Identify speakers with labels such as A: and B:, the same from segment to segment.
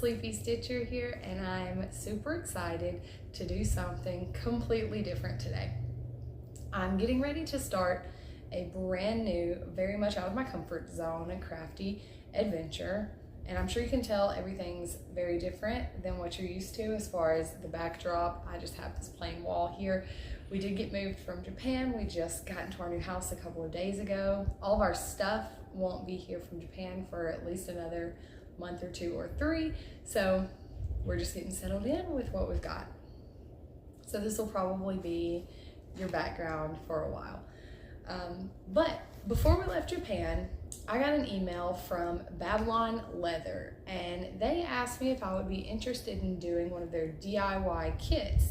A: Sleepy Stitcher here, and I'm super excited to do something completely different today. I'm getting ready to start a brand new, very much out of my comfort zone, and crafty adventure. And I'm sure you can tell everything's very different than what you're used to as far as the backdrop. I just have this plain wall here. We did get moved from Japan. We just got into our new house a couple of days ago. All of our stuff won't be here from Japan for at least another month or 2 or 3. So we're just getting settled in with what we've got. So this will probably be your background for a while. But before we left Japan, I got an email from Babylon Leather, and they asked me if I would be interested in doing one of their DIY kits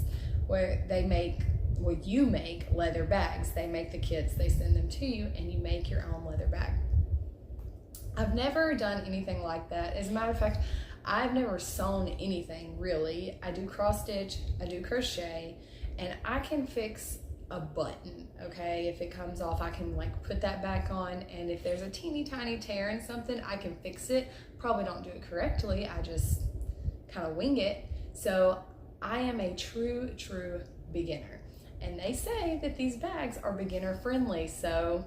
A: where they make, well, you make leather bags. They make the kits, they send them to you, and you make your own leather bag. I've never done anything like that. As a matter of fact, I've never sewn anything really. I do cross stitch, I do crochet, and I can fix a button, okay? If it comes off, I can like put that back on, and if there's a teeny tiny tear in something, I can fix it. Probably don't do it correctly, I just kind of wing it. So I am a true beginner. And they say that these bags are beginner friendly, so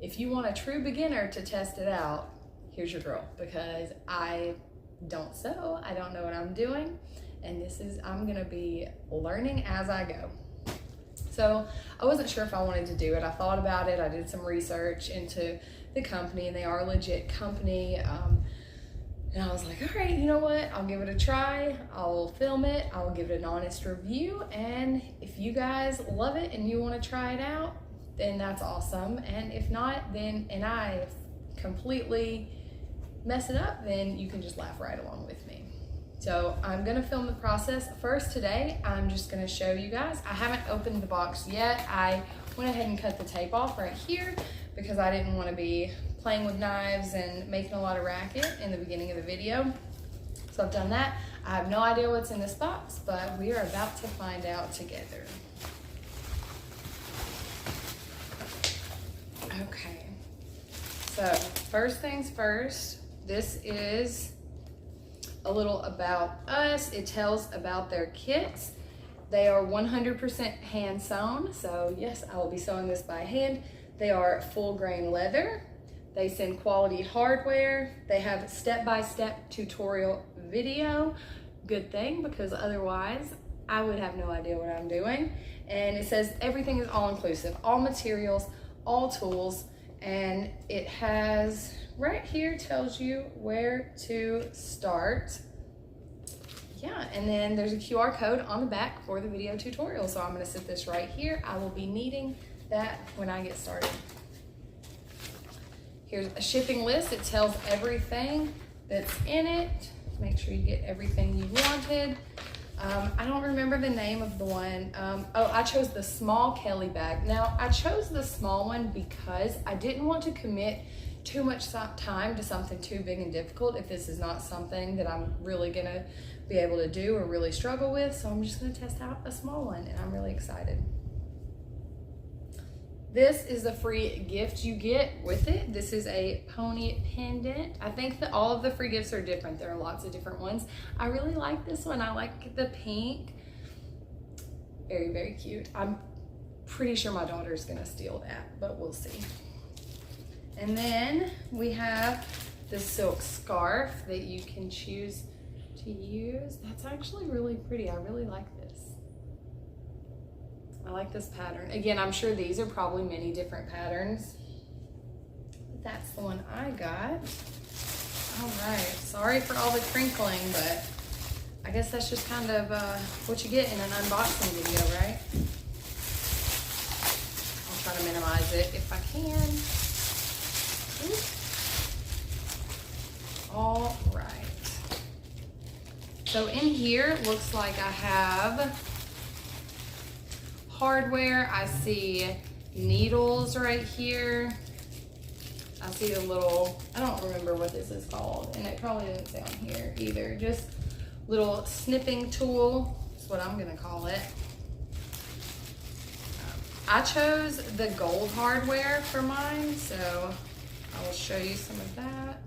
A: if you want a true beginner to test it out, here's your girl, because I don't sew, I don't know what I'm doing, and I'm gonna be learning as I go. So I wasn't sure if I wanted to do it. I thought about it, I did some research into the company, and they are a legit company. And I was like, all right, you know what? I'll give it a try. I'll film it. I'll give it an honest review. And if you guys love it and you want to try it out, then that's awesome. And if not, then, and I completely mess it up, then you can just laugh right along with me. So I'm gonna film the process first today. I'm just gonna show you guys. I haven't opened the box yet. I went ahead and cut the tape off right here because I didn't want to be playing with knives and making a lot of racket in the beginning of the video. So I've done that. I have no idea what's in this box, but we are about to find out together. Okay, so first things first, this is a little about us. It tells about their kits. They are 100% hand sewn, so yes, I will be sewing this by hand. They are full grain leather. They send quality hardware. They have step-by-step tutorial video. Good thing, because otherwise I would have no idea what I'm doing. And it says everything is all-inclusive, all materials, all tools, and it has right here, tells you where to start. Yeah, and then there's a QR code on the back for the video tutorial. So I'm gonna sit this right here. I will be needing that when I get started. Here's a shipping list. It tells everything that's in it. Make sure you get everything you wanted. I don't remember the name of the one. Oh, I chose the small Kelly bag. Now, I chose the small one because I didn't want to commit too much time to something too big and difficult if this is not something that I'm really gonna be able to do or really struggle with. So I'm just gonna test out a small one, and I'm really excited. This is the free gift you get with it. This is a pony pendant. I think that all of the free gifts are different. There are lots of different ones. I really like this one. I like the pink. Very cute. I'm pretty sure my daughter's gonna steal that, but we'll see. And then we have the silk scarf that you can choose to use. That's actually really pretty. I really like this. I like this pattern. Again, I'm sure these are probably many different patterns. That's the one I got. All right, sorry for all the crinkling, but I guess that's just kind of what you get in an unboxing video, right? I'll try to minimize it if I can. All right. So in here, it looks like I have hardware. I see needles right here. I see a little, I don't remember what this is called, and it probably didn't say on here either. Just little snipping tool, is what I'm gonna call it. I chose the gold hardware for mine, so I will show you some of that.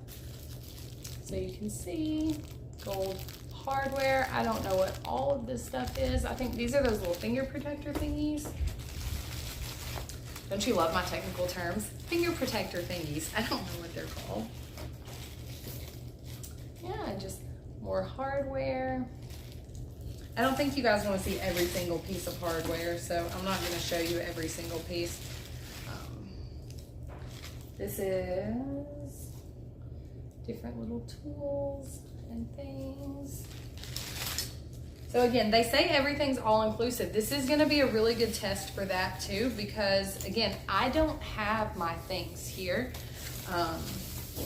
A: So you can see gold hardware. I don't know what all of this stuff is. I think these are those little finger protector thingies. Don't you love my technical terms? Finger protector thingies. I don't know what they're called. Yeah, just more hardware. I don't think you guys want to see every single piece of hardware, so I'm not going to show you every single piece. This is different little tools and things. So again, they say everything's all inclusive. This is going to be a really good test for that too, because again, I don't have my things here.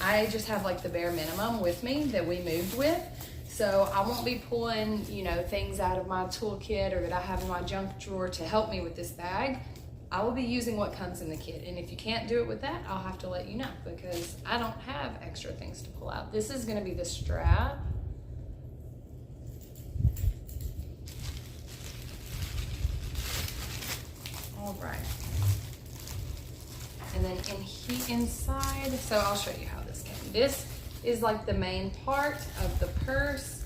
A: I just have like the bare minimum with me that we moved with. So I won't be pulling, you know, things out of my toolkit or that I have in my junk drawer to help me with this bag. I will be using what comes in the kit. And if you can't do it with that, I'll have to let you know because I don't have extra things to pull out. This is gonna be the strap. All right. And then inside, so I'll show you how this came. This is like the main part of the purse,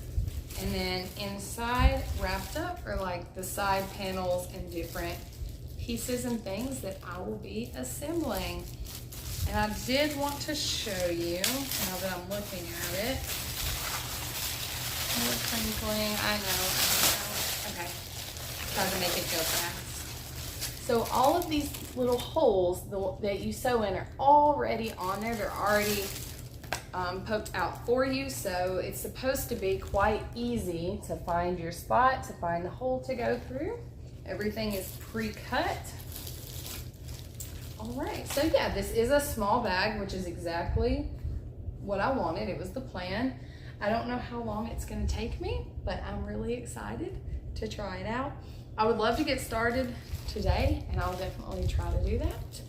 A: and then inside wrapped up are like the side panels and different pieces and things that I will be assembling. And I did want to show you, now that I'm looking at it, more crinkling, I know. Okay, try to make it go fast. So all of these little holes that you sew in are already on there. They're already poked out for you. So it's supposed to be quite easy to find your spot, to find the hole to go through. Everything is pre-cut. All right, so yeah, this is a small bag, which is exactly what I wanted. It was the plan. I don't know how long it's gonna take me, but I'm really excited to try it out. I would love to get started today, and I'll definitely try to do that.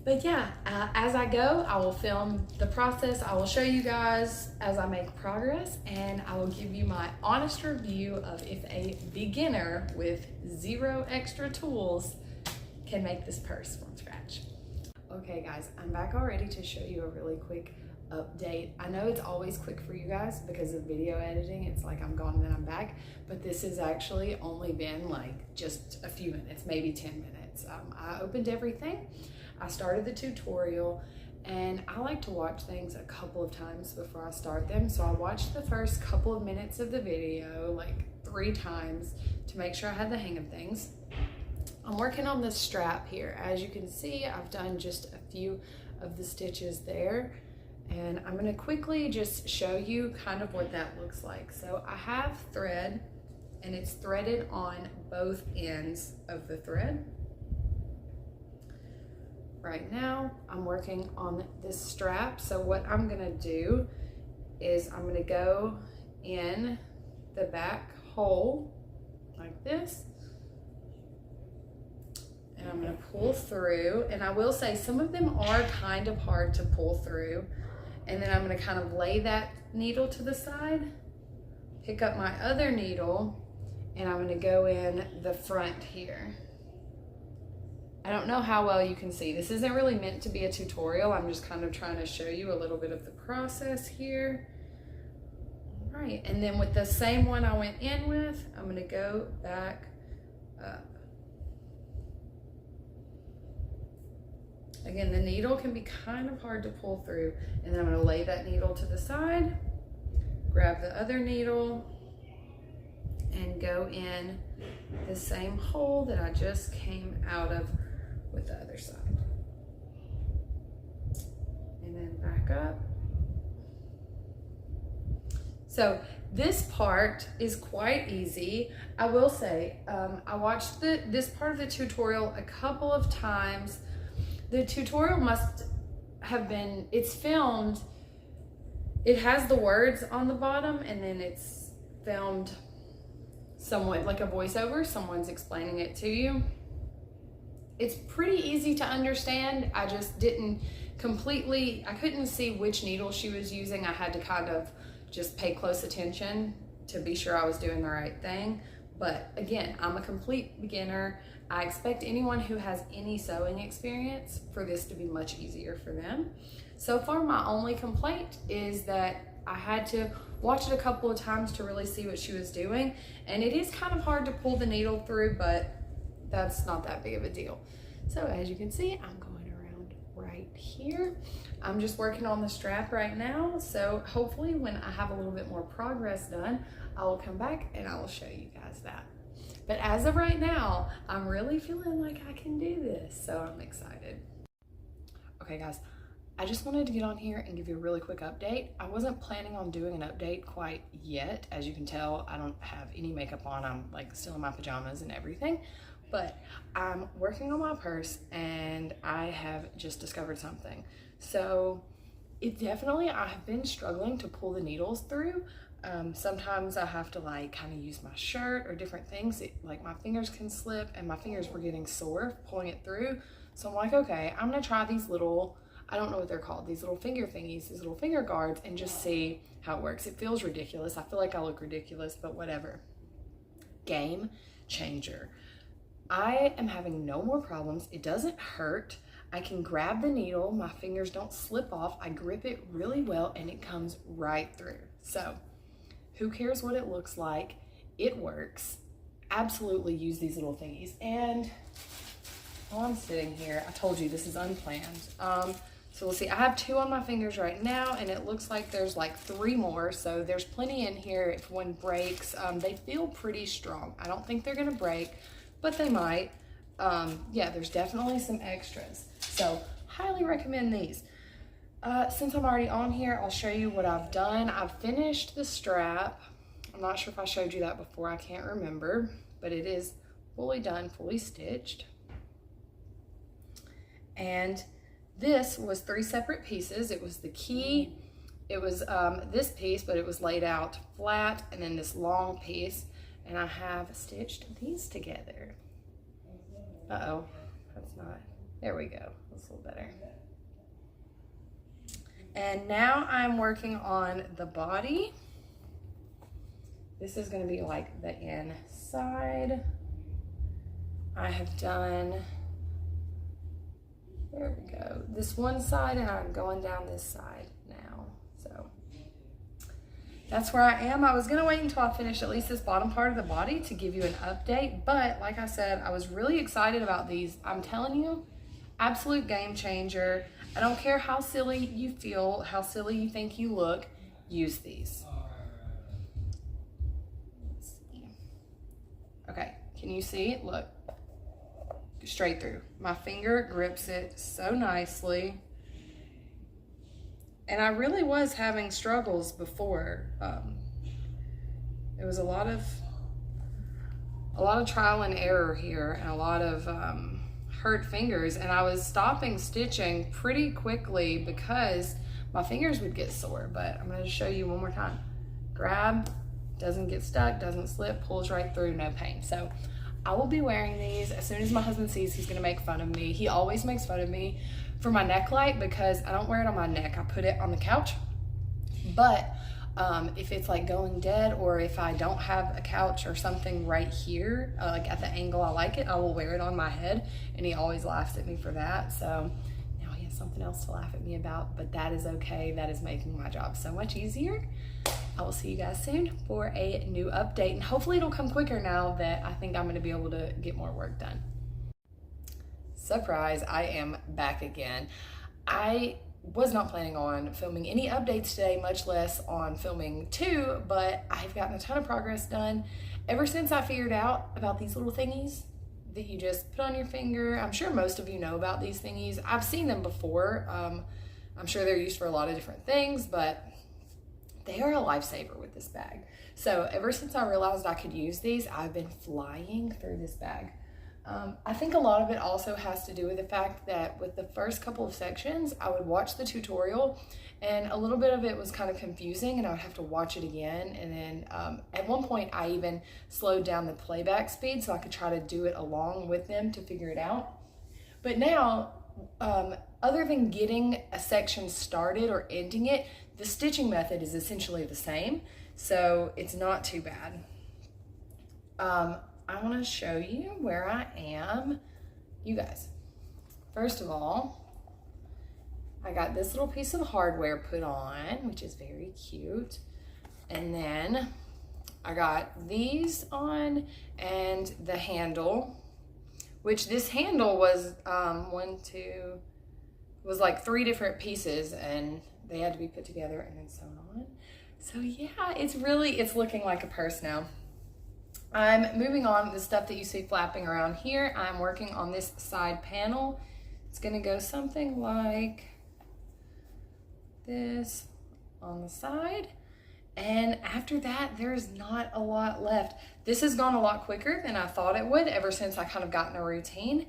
A: But yeah, as I go, I will film the process. I will show you guys as I make progress, and I will give you my honest review of if a beginner with 0 extra tools can make this purse from scratch. Okay guys, I'm back already to show you a really quick update. I know it's always quick for you guys because of video editing. It's like I'm gone and then I'm back, but this has actually only been like just a few minutes, maybe 10 minutes. I opened everything. I started the tutorial, and I like to watch things a couple of times before I start them. So I watched the first couple of minutes of the video like 3 times to make sure I had the hang of things. I'm working on this strap here. As you can see, I've done just a few of the stitches there, and I'm gonna quickly just show you kind of what that looks like. So I have thread, and it's threaded on both ends of the thread. Right now, I'm working on this strap. So what I'm gonna do is I'm gonna go in the back hole like this, and I'm gonna pull through. And I will say some of them are kind of hard to pull through. And then I'm gonna kind of lay that needle to the side, pick up my other needle, and I'm gonna go in the front here. I don't know how well you can see. This isn't really meant to be a tutorial. I'm just kind of trying to show you a little bit of the process here. All right, and then with the same one I went in with, I'm gonna go back up. Again, the needle can be kind of hard to pull through, and then I'm gonna lay that needle to the side, grab the other needle, and go in the same hole that I just came out of with the other side. And then back up. So this part is quite easy. I will say, I watched this part of the tutorial a couple of times. The tutorial must have been, it's filmed, it has the words on the bottom, and then it's filmed somewhat like a voiceover. Someone's explaining it to you. It's pretty easy to understand. I just didn't completely, I couldn't see which needle she was using. I had to kind of just pay close attention to be sure I was doing the right thing. But again, I'm a complete beginner. I expect anyone who has any sewing experience for this to be much easier for them. So far, my only complaint is that I had to watch it a couple of times to really see what she was doing. And it is kind of hard to pull the needle through, but that's not that big of a deal. So as you can see, I'm going around right here. I'm just working on the strap right now. So hopefully when I have a little bit more progress done, I will come back and I will show you guys that. But as of right now, I'm really feeling like I can do this. So I'm excited. Okay guys, I just wanted to get on here and give you a really quick update. I wasn't planning on doing an update quite yet. As you can tell, I don't have any makeup on. I'm like still in my pajamas and everything. But I'm working on my purse and I have just discovered something. So it definitely, I have been struggling to pull the needles through. Sometimes I have to like kind of use my shirt or different things. Like my fingers can slip and my fingers were getting sore pulling it through. So I'm like, okay, I'm gonna try these little, I don't know what they're called, these little finger thingies, these little finger guards, and just see how it works. It feels ridiculous. I feel like I look ridiculous, but whatever. Game changer. I am having no more problems. It doesn't hurt. I can grab the needle. My fingers don't slip off. I grip it really well and it comes right through. So who cares what it looks like? It works. Absolutely use these little thingies. And while I'm sitting here, I told you this is unplanned. So we'll see. I have 2 on my fingers right now and it looks like there's like 3 more. So there's plenty in here if one breaks. They feel pretty strong. I don't think they're gonna break, but they might. Yeah, there's definitely some extras. So highly recommend these. Since I'm already on here, I'll show you what I've done. I've finished the strap. I'm not sure if I showed you that before, I can't remember, but it is fully done, fully stitched. And this was 3 separate pieces. It was the key, it was this piece, but it was laid out flat, and then this long piece. And I have stitched these together. Uh-oh, that's not, there we go, that's a little better. And now I'm working on the body. This is gonna be like the inside. I have done, there we go, this one side, and I'm going down this side now, so. That's where I am. I was gonna wait until I finished at least this bottom part of the body to give you an update, but like I said, I was really excited about these. I'm telling you, absolute game changer. I don't care how silly you feel, how silly you think you look, use these. Let's see. Okay, can you see? Look, straight through. My finger grips it so nicely. And I really was having struggles before. It was a lot of trial and error here and a lot of hurt fingers, and I was stopping stitching pretty quickly because my fingers would get sore. But I'm going to show you one more time. Grab, doesn't get stuck, doesn't slip, pulls right through, no pain. So I will be wearing these. As soon as my husband sees, he's going to make fun of me. He always makes fun of me for my neck light because I don't wear it on my neck. I put it on the couch. But if it's like going dead, or if I don't have a couch or something right here, like at the angle I like it, I will wear it on my head, and he always laughs at me for that. So now he has something else to laugh at me about, but that is okay. That is making my job so much easier. I will see you guys soon for a new update, and hopefully it'll come quicker now that I think I'm going to be able to get more work done. Surprise, I am back again. I was not planning on filming any updates today, much less on filming 2, but I've gotten a ton of progress done ever since I figured out about these little thingies that you just put on your finger. I'm sure most of you know about these thingies. I've seen them before. I'm sure they're used for a lot of different things, but they are a lifesaver with this bag. So ever since I realized I could use these, I've been flying through this bag. I think a lot of it also has to do with the fact that with the first couple of sections, I would watch the tutorial and a little bit of it was kind of confusing and I would have to watch it again. And then at one point I even slowed down the playback speed so I could try to do it along with them to figure it out. But now, other than getting a section started or ending it, the stitching method is essentially the same. So it's not too bad. I want to show you where I am. You guys, first of all, I got this little piece of hardware put on, which is very cute. And then I got these on and the handle, which this handle was was like 3 different pieces and they had to be put together and then sewn on. So yeah, it's looking like a purse now. I'm moving on the stuff that you see flapping around here. I'm working on this side panel. It's gonna go something like this on the side. And after that, there's not a lot left. This has gone a lot quicker than I thought it would ever since I kind of got in a routine.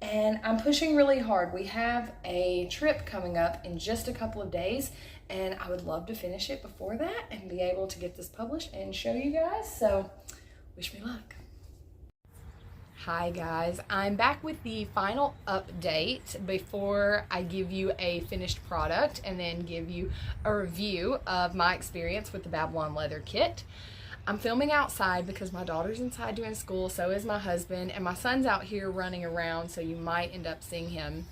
A: And I'm pushing really hard. We have a trip coming up in just a couple of days, and I would love to finish it before that and be able to get this published and show you guys. So wish me luck. Hi guys, I'm back with the final update before I give you a finished product and then give you a review of my experience with the Babylon leather kit. I'm filming outside because my daughter's inside doing school, so is my husband, and my son's out here running around, so you might end up seeing him.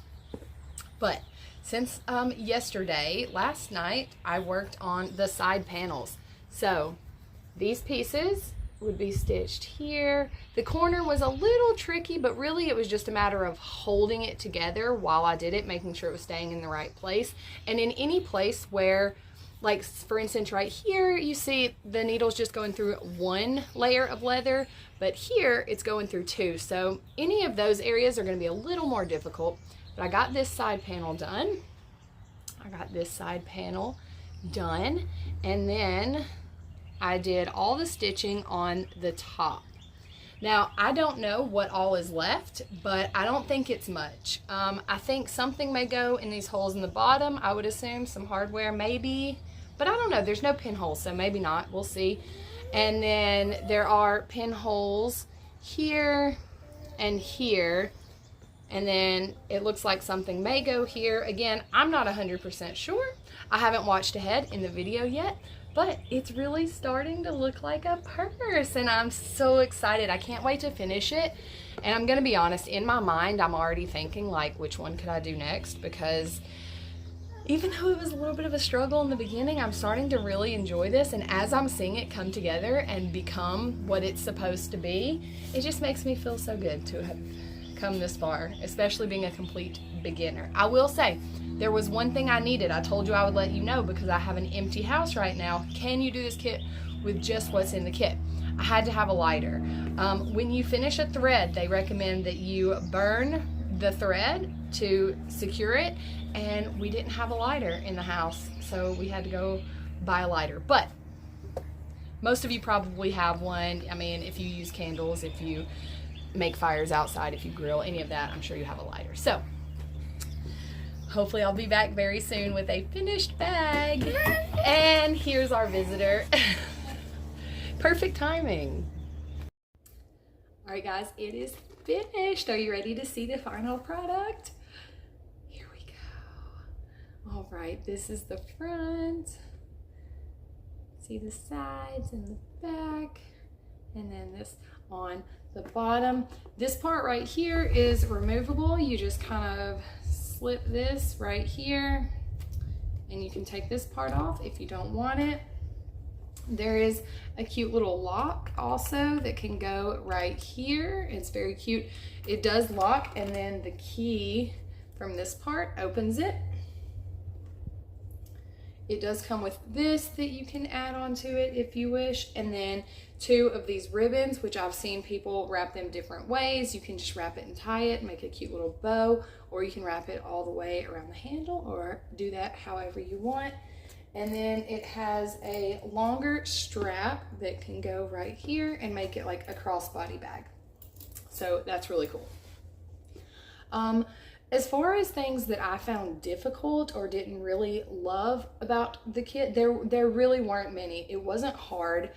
A: But since last night, I worked on the side panels. So these pieces would be stitched here. The corner was a little tricky, but really it was just a matter of holding it together while I did it, making sure it was staying in the right place. And in any place where, like for instance right here, you see the needle's just going through 1 layer of leather, but here it's going through 2. So any of those areas are going to be a little more difficult. But I got this side panel done. And then I did all the stitching on the top. Now, I don't know what all is left, but I don't think it's much. I think something may go in these holes in the bottom. I would assume some hardware maybe, but I don't know. There's no pinholes, so maybe not. We'll see. And then there are pinholes here and here. And then it looks like something may go here. Again, I'm not 100% sure. I haven't watched ahead in the video yet, but it's really starting to look like a purse and I'm so excited. I can't wait to finish it. And I'm gonna be honest, in my mind, I'm already thinking like, which one could I do next? Because even though it was a little bit of a struggle in the beginning, I'm starting to really enjoy this. And as I'm seeing it come together and become what it's supposed to be, it just makes me feel so good to have come this far, especially being a complete beginner. I will say, there was one thing I needed. I told you I would let you know because I have an empty house right now. Can you do this kit with just what's in the kit? I had to have a lighter. When you finish a thread, they recommend that you burn the thread to secure it, and we didn't have a lighter in the house, so we had to go buy a lighter. But most of you probably have one. I mean, if you use candles, if you make fires outside, if you grill, any of that, I'm sure you have a lighter. So hopefully I'll be back very soon with a finished bag. And here's our visitor. Perfect timing. All right guys, it is finished. Are you ready to see the final product? Here we go. All right, this is the front. See the sides and the back, and then this on the bottom. This part right here is removable. You just kind of slip this right here and you can take this part off if you don't want it. There is a cute little lock also that can go right here. It's very cute. It does lock, and then the key from this part opens it. It does come with this that you can add onto it if you wish, and then 2 of these ribbons, which I've seen people wrap them different ways. You can just wrap it and tie it, make a cute little bow, or you can wrap it all the way around the handle, or do that however you want. And then it has a longer strap that can go right here and make it like a crossbody bag. So that's really cool. As far as things that I found difficult or didn't really love about the kit, there really weren't many. It wasn't hard.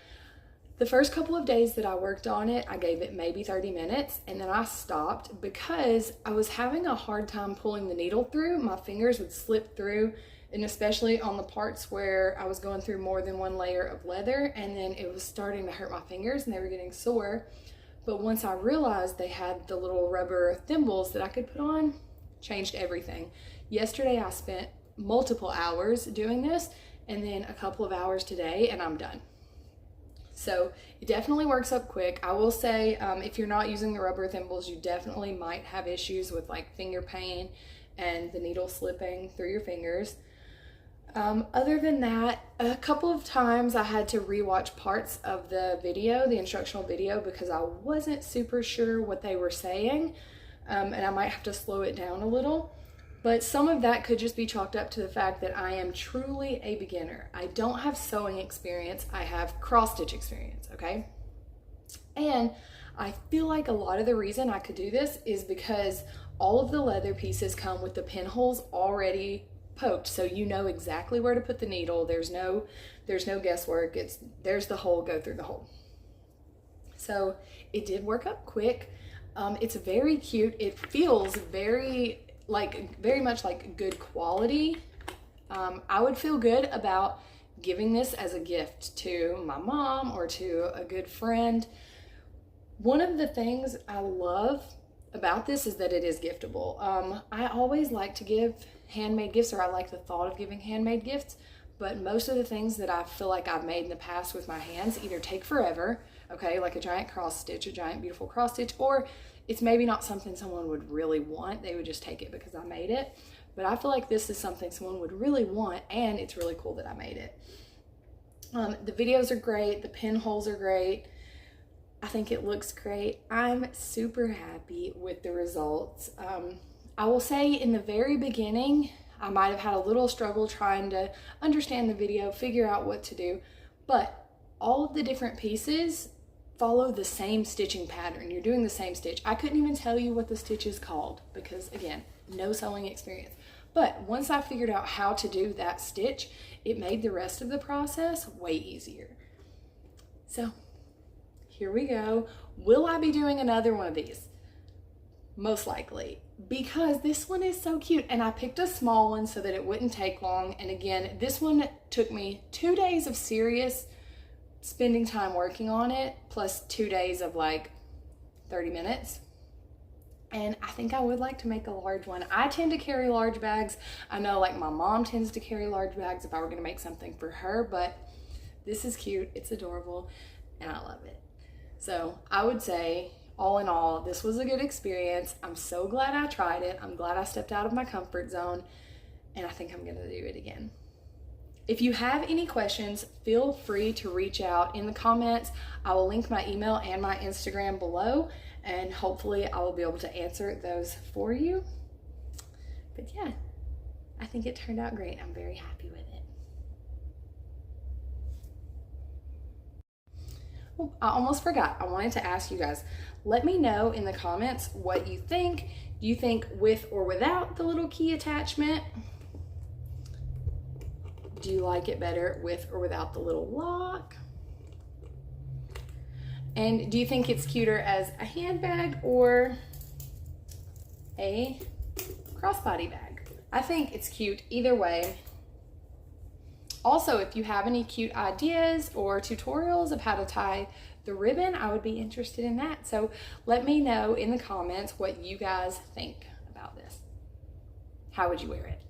A: The first couple of days that I worked on it, I gave it maybe 30 minutes and then I stopped because I was having a hard time pulling the needle through. My fingers would slip through, and especially on the parts where I was going through more than 1 layer of leather, and then it was starting to hurt my fingers and they were getting sore. But once I realized they had the little rubber thimbles that I could put on, changed everything. Yesterday I spent multiple hours doing this, and then a couple of hours today and I'm done. So it definitely works up quick. I will say, if you're not using the rubber thimbles, you definitely might have issues with like finger pain and the needle slipping through your fingers. Other than that, a couple of times I had to rewatch parts of the video, the instructional video, because I wasn't super sure what they were saying, and I might have to slow it down a little. But some of that could just be chalked up to the fact that I am truly a beginner. I don't have sewing experience, I have cross-stitch experience, okay? And I feel like a lot of the reason I could do this is because all of the leather pieces come with the pinholes already poked, so you know exactly where to put the needle. There's no guesswork. There's the hole, go through the hole. So it did work up quick. It's very cute. It feels very much like good quality. I would feel good about giving this as a gift to my mom or to a good friend. One of the things I love about this is that it is giftable. I always like to give handmade gifts, or I like the thought of giving handmade gifts, but most of the things that I feel like I've made in the past with my hands either take forever, okay, like a giant cross stitch, a giant beautiful cross stitch, or it's maybe not something someone would really want. They would just take it because I made it. But I feel like this is something someone would really want, and it's really cool that I made it. The videos are great. The pinholes are great. I think it looks great. I'm super happy with the results. I will say in the very beginning, I might have had a little struggle trying to understand the video, figure out what to do, but all of the different pieces follow the same stitching pattern. You're doing the same stitch. I couldn't even tell you what the stitch is called because, again, no sewing experience. But once I figured out how to do that stitch, it made the rest of the process way easier. So here we go. Will I be doing another one of these? Most likely, because this one is so cute, and I picked a small one so that it wouldn't take long. And again, this one took me 2 days of serious spending time working on it, plus 2 days of like 30 minutes. And I think I would like to make a large one. I tend to carry large bags. I know like my mom tends to carry large bags if I were gonna make something for her, but this is cute, it's adorable, and I love it. So I would say, all in all, this was a good experience. I'm so glad I tried it. I'm glad I stepped out of my comfort zone, and I think I'm gonna do it again. If you have any questions, feel free to reach out in the comments. I will link my email and my Instagram below, and hopefully I will be able to answer those for you. But yeah, I think it turned out great. I'm very happy with it. Oh, I almost forgot. I wanted to ask you guys, let me know in the comments what you think. Do you think with or without the little key attachment? Do you like it better with or without the little lock? And do you think it's cuter as a handbag or a crossbody bag? I think it's cute either way. Also, if you have any cute ideas or tutorials of how to tie the ribbon, I would be interested in that. So let me know in the comments what you guys think about this. How would you wear it?